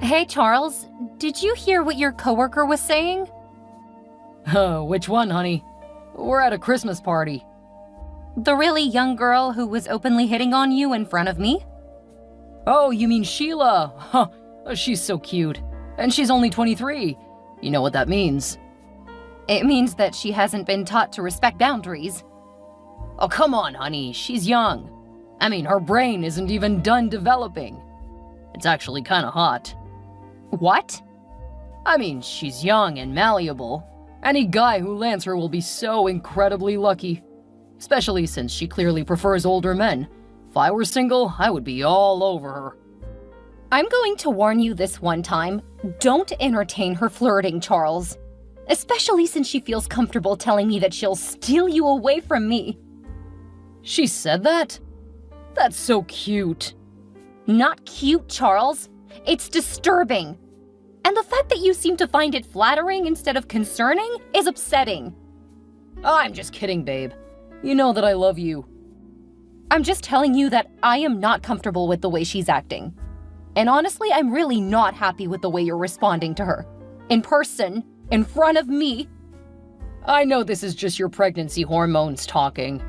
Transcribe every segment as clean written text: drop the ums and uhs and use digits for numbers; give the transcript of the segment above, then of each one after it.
Hey, Charles, did you hear what your coworker was saying? Which one, honey? We're at a Christmas party. The really young girl who was openly hitting on you in front of me? Oh, you mean Sheila? Huh, she's so cute. And she's only 23. You know what that means. It means that she hasn't been taught to respect boundaries. Oh, come on, honey, she's young. I mean, her brain isn't even done developing. It's actually kinda hot. What? I mean, she's young and malleable. Any guy who lands her will be so incredibly lucky. Especially since she clearly prefers older men. If I were single, I would be all over her. I'm going to warn you this one time. Don't entertain her flirting, Charles. Especially since she feels comfortable telling me that she'll steal you away from me. She said that? That's so cute. Not cute, Charles. It's disturbing. And the fact that you seem to find it flattering instead of concerning is upsetting. I'm just kidding, babe. You know that I love you. I'm just telling you that I am not comfortable with the way she's acting. And honestly, I'm really not happy with the way you're responding to her. In person, in front of me. I know this is just your pregnancy hormones talking.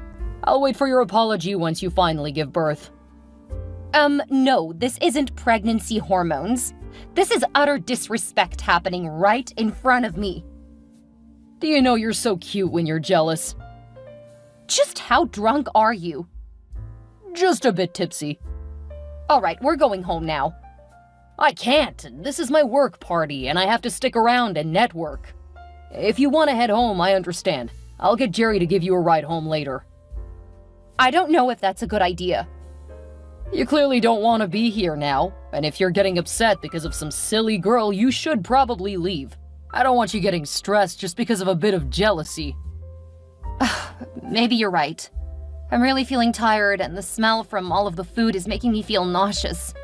I'll wait for your apology once you finally give birth. No, this isn't pregnancy hormones. This is utter disrespect happening right in front of me. Do you know you're so cute when you're jealous? Just how drunk are you? Just a bit tipsy. All right, we're going home now. I can't. This is my work party, and I have to stick around and network. If you want to head home, I understand. I'll get Jerry to give you a ride home later. I don't know if that's a good idea. You clearly don't want to be here now, and if you're getting upset because of some silly girl, you should probably leave. I don't want you getting stressed just because of a bit of jealousy. Maybe you're right. I'm really feeling tired, and the smell from all of the food is making me feel nauseous.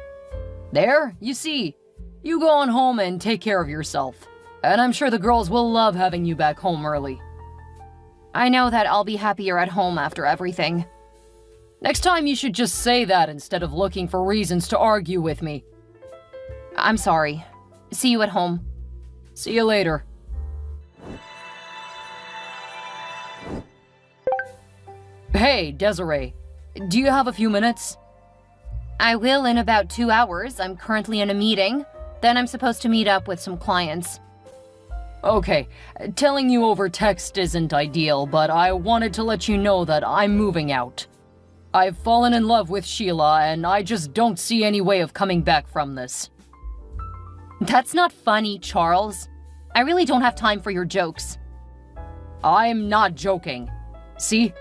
There, you see. You go on home and take care of yourself. And I'm sure the girls will love having you back home early. I know that I'll be happier at home after everything. Next time you should just say that instead of looking for reasons to argue with me. I'm sorry. See you at home. See you later. Hey, Desiree. Do you have a few minutes? I will in about 2 hours. I'm currently in a meeting. Then I'm supposed to meet up with some clients. Okay, telling you over text isn't ideal, but I wanted to let you know that I'm moving out. I've fallen in love with Sheila, and I just don't see any way of coming back from this. That's not funny, Charles. I really don't have time for your jokes. I'm not joking. See?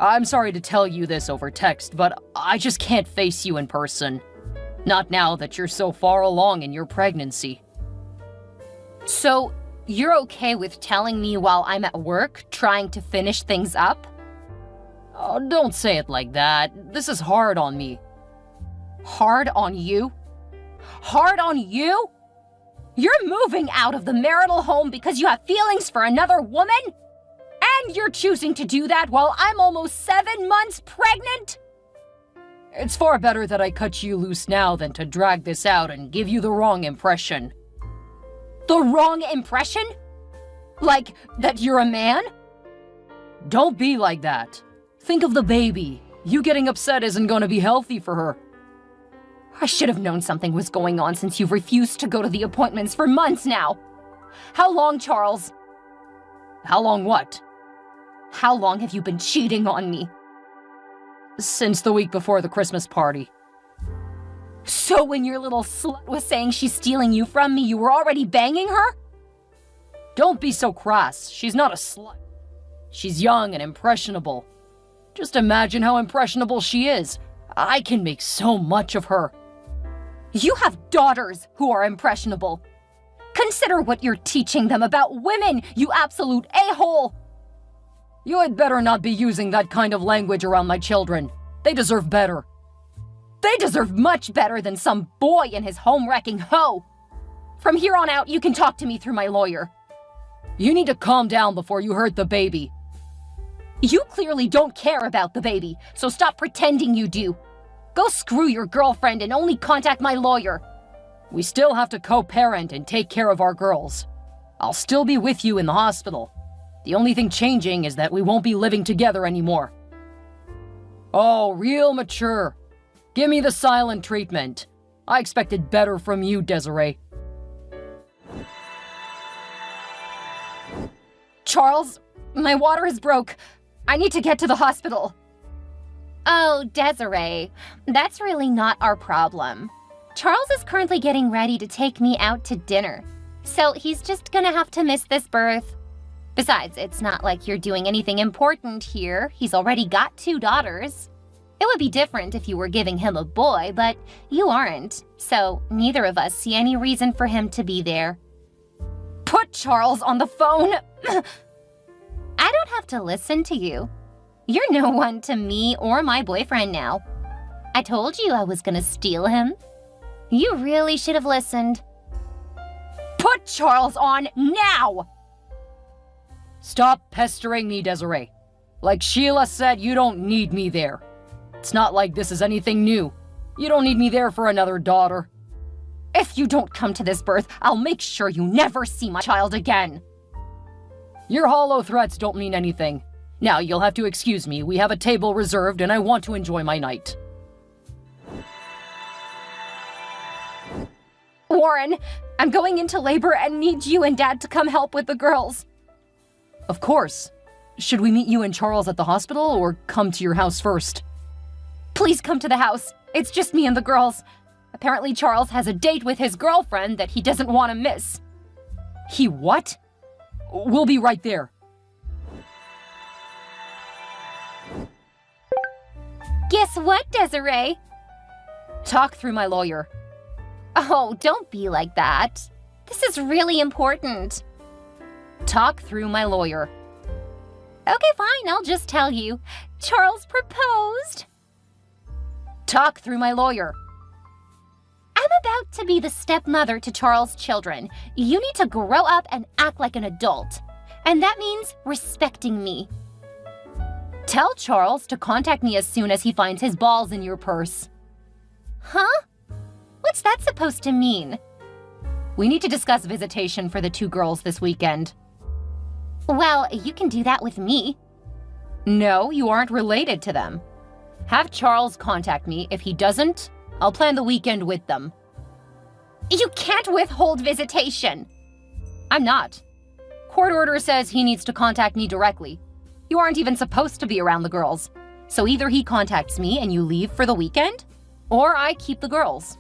I'm sorry to tell you this over text, but I just can't face you in person. Not now that you're so far along in your pregnancy. So, you're okay with telling me while I'm at work, trying to finish things up? Oh, don't say it like that. This is hard on me. Hard on you? Hard on you? You're moving out of the marital home because you have feelings for another woman? And you're choosing to do that while I'm almost 7 months pregnant? It's far better that I cut you loose now than to drag this out and give you the wrong impression. The wrong impression? Like, that you're a man? Don't be like that. Think of the baby. You getting upset isn't going to be healthy for her. I should have known something was going on since you've refused to go to the appointments for months now. How long, Charles? How long what? How long have you been cheating on me? Since the week before the Christmas party. So when your little slut was saying she's stealing you from me, you were already banging her? Don't be so crass. She's not a slut. She's young and impressionable. Just imagine how impressionable she is. I can make so much of her. You have daughters who are impressionable. Consider what you're teaching them about women, you absolute a-hole! You had better not be using that kind of language around my children. They deserve better. They deserve much better than some boy and his home-wrecking hoe. From here on out, you can talk to me through my lawyer. You need to calm down before you hurt the baby. You clearly don't care about the baby, so stop pretending you do. Go screw your girlfriend and only contact my lawyer. We still have to co-parent and take care of our girls. I'll still be with you in the hospital. The only thing changing is that we won't be living together anymore. Oh, real mature. Give me the silent treatment. I expected better from you, Desiree. Charles, my water is broke. I need to get to the hospital. Oh, Desiree, that's really not our problem. Charles is currently getting ready to take me out to dinner, so he's just gonna have to miss this birth. Besides, it's not like you're doing anything important here. He's already got 2 daughters. It would be different if you were giving him a boy, but you aren't, so neither of us see any reason for him to be there. Put Charles on the phone! I don't have to listen to you. You're no one to me or my boyfriend now. I told you I was gonna steal him. You really should have listened. Put Charles on now! Stop pestering me, Desiree. Like Sheila said, you don't need me there. It's not like this is anything new. You don't need me there for another daughter. If you don't come to this birth, I'll make sure you never see my child again. Your hollow threats don't mean anything. Now you'll have to excuse me. We have a table reserved and I want to enjoy my night. Warren, I'm going into labor and need you and Dad to come help with the girls. Of course. Should we meet you and Charles at the hospital or come to your house first? Please come to the house. It's just me and the girls. Apparently Charles has a date with his girlfriend that he doesn't want to miss. He what? We'll be right there. Guess what, Desiree? Talk through my lawyer. Oh, don't be like that. This is really important. Talk through my lawyer. Okay, fine, I'll just tell you. Charles proposed. Talk through my lawyer. I'm about to be the stepmother to Charles' children. You need to grow up and act like an adult. And that means respecting me. Tell Charles to contact me as soon as he finds his balls in your purse. Huh? What's that supposed to mean? We need to discuss visitation for the 2 girls this weekend. Well, you can do that with me. No, you aren't related to them. Have Charles contact me. If he doesn't, I'll plan the weekend with them. You can't withhold visitation. I'm not. Court order says he needs to contact me directly. You aren't even supposed to be around the girls. So either he contacts me and you leave for the weekend, or I keep the girls.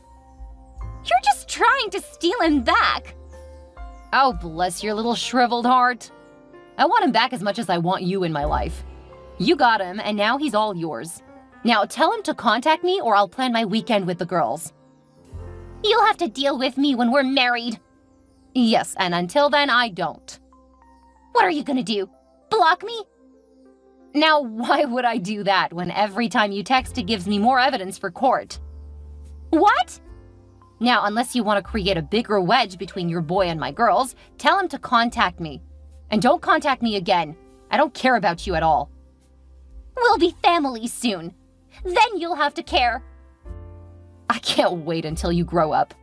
You're just trying to steal him back. Oh, bless your little shriveled heart. I want him back as much as I want you in my life. You got him, and now he's all yours. Now tell him to contact me or I'll plan my weekend with the girls. You'll have to deal with me when we're married. Yes, and until then, I don't. What are you gonna do? Block me? Now, why would I do that when every time you text, it gives me more evidence for court? What? Now, unless you want to create a bigger wedge between your boy and my girls, tell him to contact me. And don't contact me again. I don't care about you at all. We'll be family soon. Then you'll have to care. I can't wait until you grow up.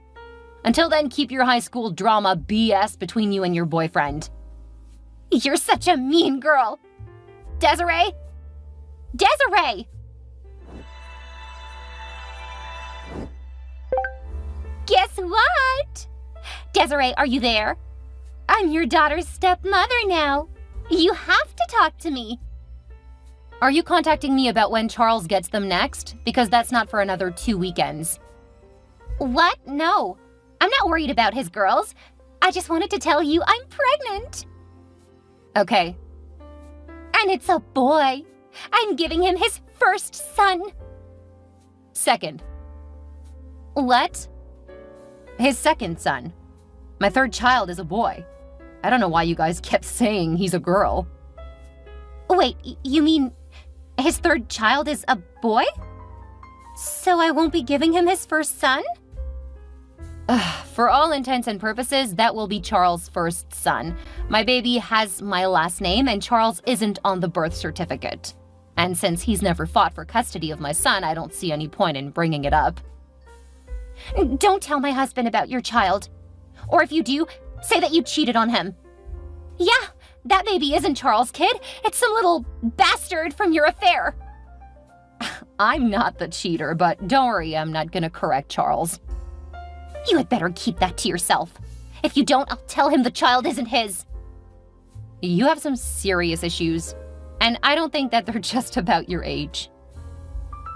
Until then, keep your high school drama BS between you and your boyfriend. You're such a mean girl. Desiree? Desiree! Guess what? Desiree, are you there? I'm your daughter's stepmother now. You have to talk to me. Are you contacting me about when Charles gets them next? Because that's not for another 2 weekends. What? No. I'm not worried about his girls. I just wanted to tell you I'm pregnant. Okay. And it's a boy. I'm giving him his first son. Second. What? His second son. My 3rd child is a boy. I don't know why you guys kept saying he's a girl. Wait, you mean his 3rd child is a boy? So I won't be giving him his first son? For all intents and purposes, that will be Charles' first son. My baby has my last name, and Charles isn't on the birth certificate. And since he's never fought for custody of my son, I don't see any point in bringing it up. Don't tell my husband about your child. Or if you do, say that you cheated on him. Yeah, that baby isn't Charles' kid. It's some little bastard from your affair. I'm not the cheater, but don't worry, I'm not gonna correct Charles. You had better keep that to yourself. If you don't, I'll tell him the child isn't his. You have some serious issues, and I don't think that they're just about your age.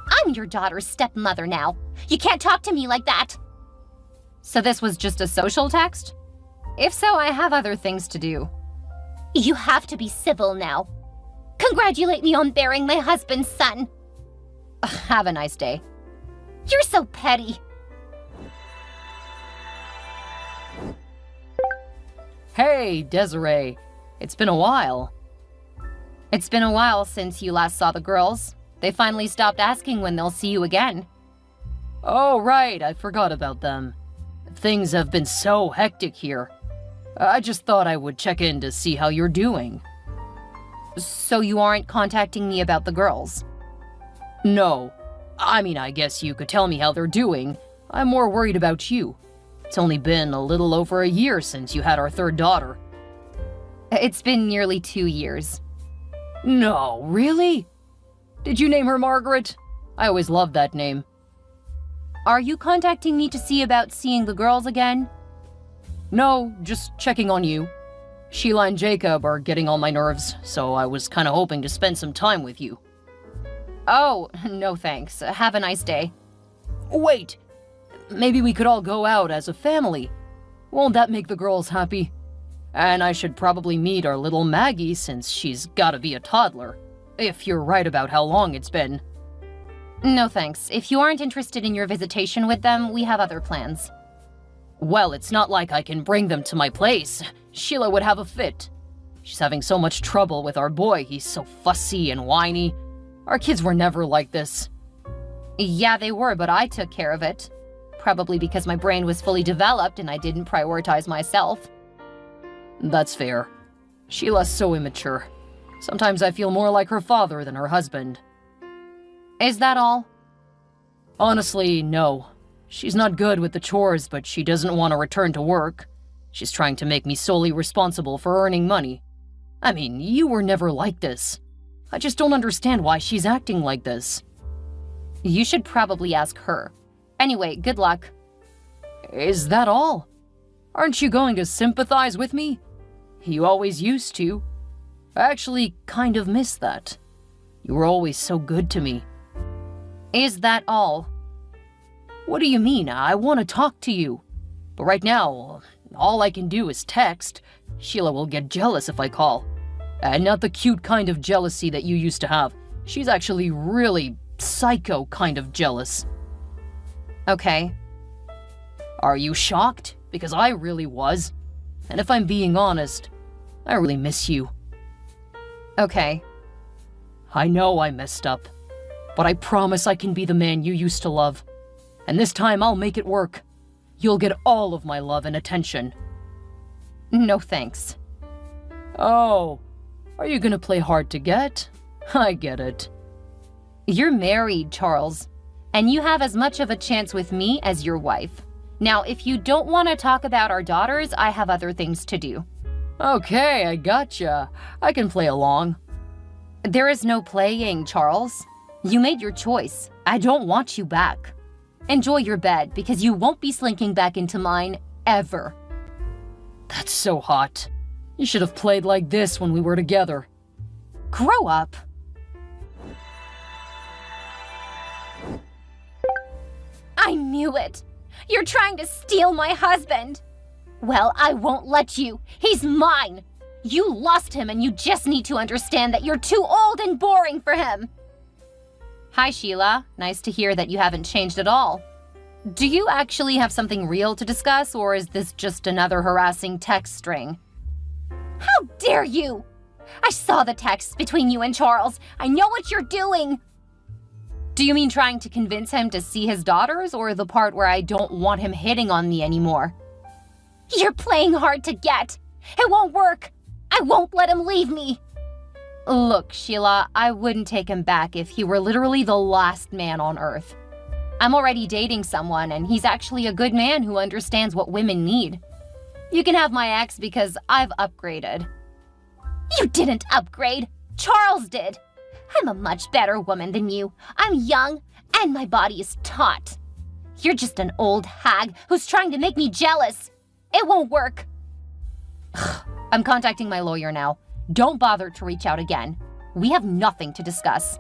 I'm your daughter's stepmother now. You can't talk to me like that. So this was just a social text? If so, I have other things to do. You have to be civil now. Congratulate me on bearing my husband's son. Have a nice day. You're so petty. Hey, Desiree. It's been a while. It's been a while since you last saw the girls. They finally stopped asking when they'll see you again. Oh, right. I forgot about them. Things have been so hectic here. I just thought I would check in to see how you're doing. So you aren't contacting me about the girls? No. I mean, I guess you could tell me how they're doing. I'm more worried about you. It's only been a little over a year since you had our third daughter. It's been nearly 2 years. No, really? Did you name her Margaret? I always loved that name. Are you contacting me to see about seeing the girls again? No, just checking on you. Sheila and Jacob are getting on my nerves, so I was kind of hoping to spend some time with you. Oh, no thanks. Have a nice day. Wait! Maybe we could all go out as a family. Won't that make the girls happy? And I should probably meet our little Maggie since she's gotta be a toddler. If you're right about how long it's been. No thanks. If you aren't interested in your visitation with them, we have other plans. Well, it's not like I can bring them to my place. Sheila would have a fit. She's having so much trouble with our boy. He's so fussy and whiny. Our kids were never like this. Yeah, they were, but I took care of it. Probably because my brain was fully developed and I didn't prioritize myself. That's fair. Sheila's so immature. Sometimes I feel more like her father than her husband. Is that all? Honestly, no. She's not good with the chores, but she doesn't want to return to work. She's trying to make me solely responsible for earning money. I mean, you were never like this. I just don't understand why she's acting like this. You should probably ask her. Anyway, good luck. Is that all? Aren't you going to sympathize with me? You always used to. I actually kind of miss that. You were always so good to me. Is that all? What do you mean? I want to talk to you. But right now, all I can do is text. Sheila will get jealous if I call. And not the cute kind of jealousy that you used to have. She's actually really psycho kind of jealous. Okay. Are you shocked? Because I really was. And if I'm being honest, I really miss you. Okay. I know I messed up. But I promise I can be the man you used to love. And this time I'll make it work. You'll get all of my love and attention. No thanks. Oh, are you gonna play hard to get? I get it. You're married, Charles, and you have as much of a chance with me as your wife. Now, if you don't want to talk about our daughters, I have other things to do. Okay, I gotcha. I can play along. There is no playing, Charles. You made your choice. I don't want you back. Enjoy your bed, because you won't be slinking back into mine, ever. That's so hot. You should have played like this when we were together. Grow up. I knew it. You're trying to steal my husband. Well, I won't let you. He's mine. You lost him and you just need to understand that you're too old and boring for him. Hi, Sheila. Nice to hear that you haven't changed at all. Do you actually have something real to discuss, or is this just another harassing text string? How dare you! I saw the texts between you and Charles. I know what you're doing. Do you mean trying to convince him to see his daughters, or the part where I don't want him hitting on me anymore? You're playing hard to get. It won't work. I won't let him leave me. Look, Sheila, I wouldn't take him back if he were literally the last man on Earth. I'm already dating someone, and he's actually a good man who understands what women need. You can have my ex because I've upgraded. You didn't upgrade. Charles did. I'm a much better woman than you. I'm young, and my body is taut. You're just an old hag who's trying to make me jealous. It won't work. I'm contacting my lawyer now. Don't bother to reach out again. We have nothing to discuss.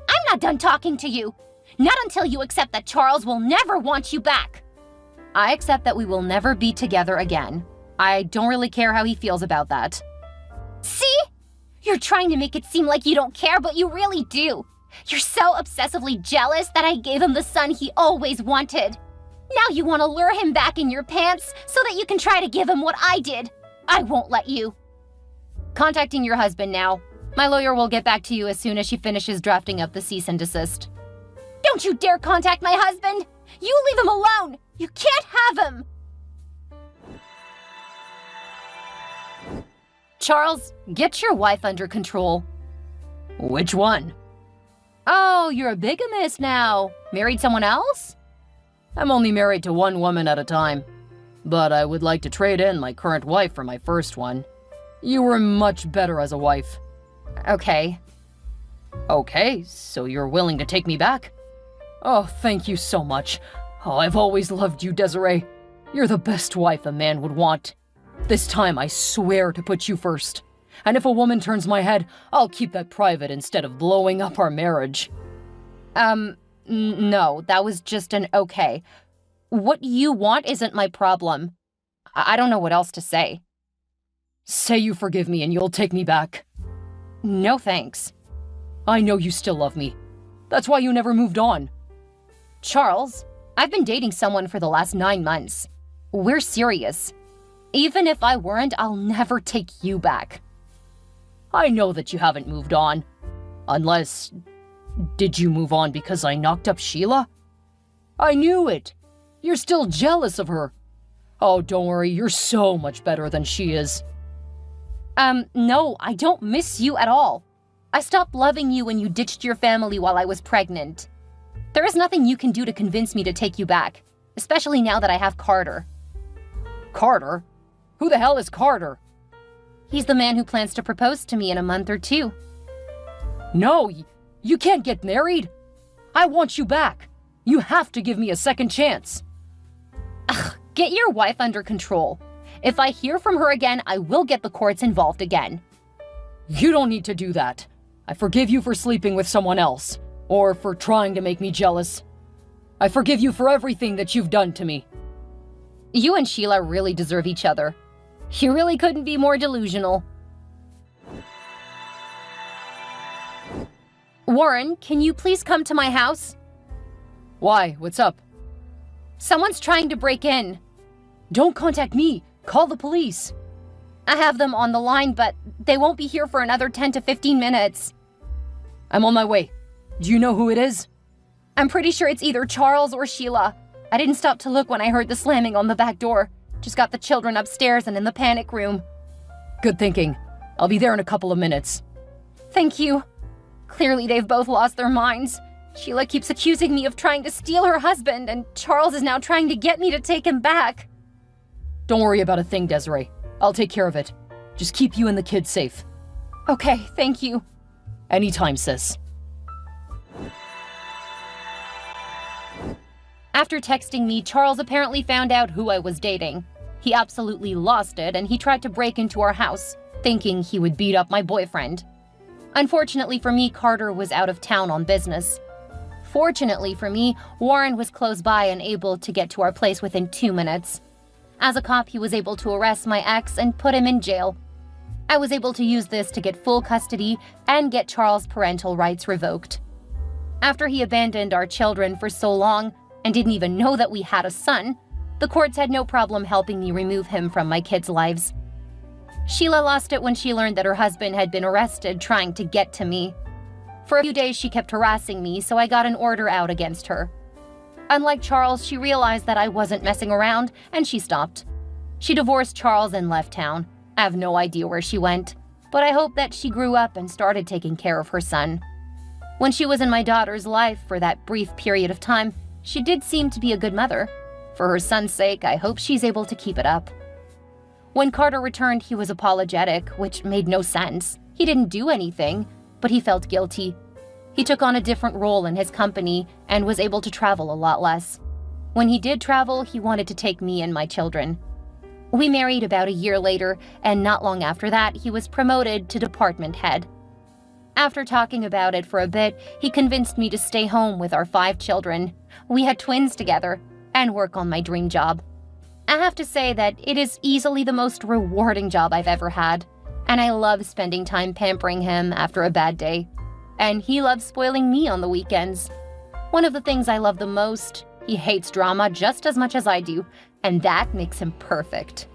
I'm not done talking to you. Not until you accept that Charles will never want you back. I accept that we will never be together again. I don't really care how he feels about that. See? You're trying to make it seem like you don't care, but you really do. You're so obsessively jealous that I gave him the son he always wanted. Now you want to lure him back in your pants so that you can try to give him what I did. I won't let you. Contacting your husband now. My lawyer will get back to you as soon as she finishes drafting up the cease and desist. Don't you dare contact my husband! You leave him alone! You can't have him! Charles, get your wife under control. Which one? Oh, you're a bigamist now. Married someone else? I'm only married to one woman at a time. But I would like to trade in my current wife for my first one. You were much better as a wife. Okay. Okay, so you're willing to take me back? Oh, thank you so much. Oh, I've always loved you, Desiree. You're the best wife a man would want. This time I swear to put you first. And if a woman turns my head, I'll keep that private instead of blowing up our marriage. No, that was just an okay. What you want isn't my problem. I don't know what else to say. Say you forgive me and you'll take me back. No thanks. I know you still love me. That's why you never moved on. Charles, I've been dating someone for the last 9 months. We're serious. Even if I weren't, I'll never take you back. I know that you haven't moved on. Unless... Did you move on because I knocked up Sheila? I knew it. You're still jealous of her. Oh, don't worry, you're so much better than she is. No, I don't miss you at all. I stopped loving you when you ditched your family while I was pregnant. There is nothing you can do to convince me to take you back, especially now that I have Carter. Carter? Who the hell is Carter? He's the man who plans to propose to me in a month or 2. No, you can't get married. I want you back. You have to give me a second chance. Ugh, get your wife under control. If I hear from her again, I will get the courts involved again. You don't need to do that. I forgive you for sleeping with someone else, or for trying to make me jealous. I forgive you for everything that you've done to me. You and Sheila really deserve each other. You really couldn't be more delusional. Warren, can you please come to my house? Why? What's up? Someone's trying to break in. Don't contact me. Call the police. I have them on the line, but they won't be here for another 10 to 15 minutes. I'm on my way. Do you know who it is? I'm pretty sure it's either Charles or Sheila. I didn't stop to look when I heard the slamming on the back door. Just got the children upstairs and in the panic room. Good thinking. I'll be there in a couple of minutes. Thank you. Clearly they've both lost their minds. Sheila keeps accusing me of trying to steal her husband, and Charles is now trying to get me to take him back. Don't worry about a thing, Desiree. I'll take care of it. Just keep you and the kids safe. Okay, thank you. Anytime, sis. After texting me, Charles apparently found out who I was dating. He absolutely lost it, and he tried to break into our house, thinking he would beat up my boyfriend. Unfortunately for me, Carter was out of town on business. Fortunately for me, Warren was close by and able to get to our place within 2 minutes. As a cop, he was able to arrest my ex and put him in jail. I was able to use this to get full custody and get Charles' parental rights revoked. After he abandoned our children for so long and didn't even know that we had a son, the courts had no problem helping me remove him from my kids' lives. Sheila lost it when she learned that her husband had been arrested trying to get to me. For a few days, she kept harassing me, so I got an order out against her. Unlike Charles, she realized that I wasn't messing around, and she stopped. She divorced Charles and left town. I have no idea where she went, but I hope that she grew up and started taking care of her son. When she was in my daughter's life for that brief period of time, she did seem to be a good mother. For her son's sake, I hope she's able to keep it up. When Carter returned, he was apologetic, which made no sense. He didn't do anything, but he felt guilty. He took on a different role in his company and was able to travel a lot less. When he did travel, he wanted to take me and my children. We married about a year later, and not long after that, he was promoted to department head. After talking about it for a bit, he convinced me to stay home with our 5 children. We had twins together, and work on my dream job. I have to say that it is easily the most rewarding job I've ever had, and I love spending time pampering him after a bad day. And he loves spoiling me on the weekends. One of the things I love the most, he hates drama just as much as I do, and that makes him perfect.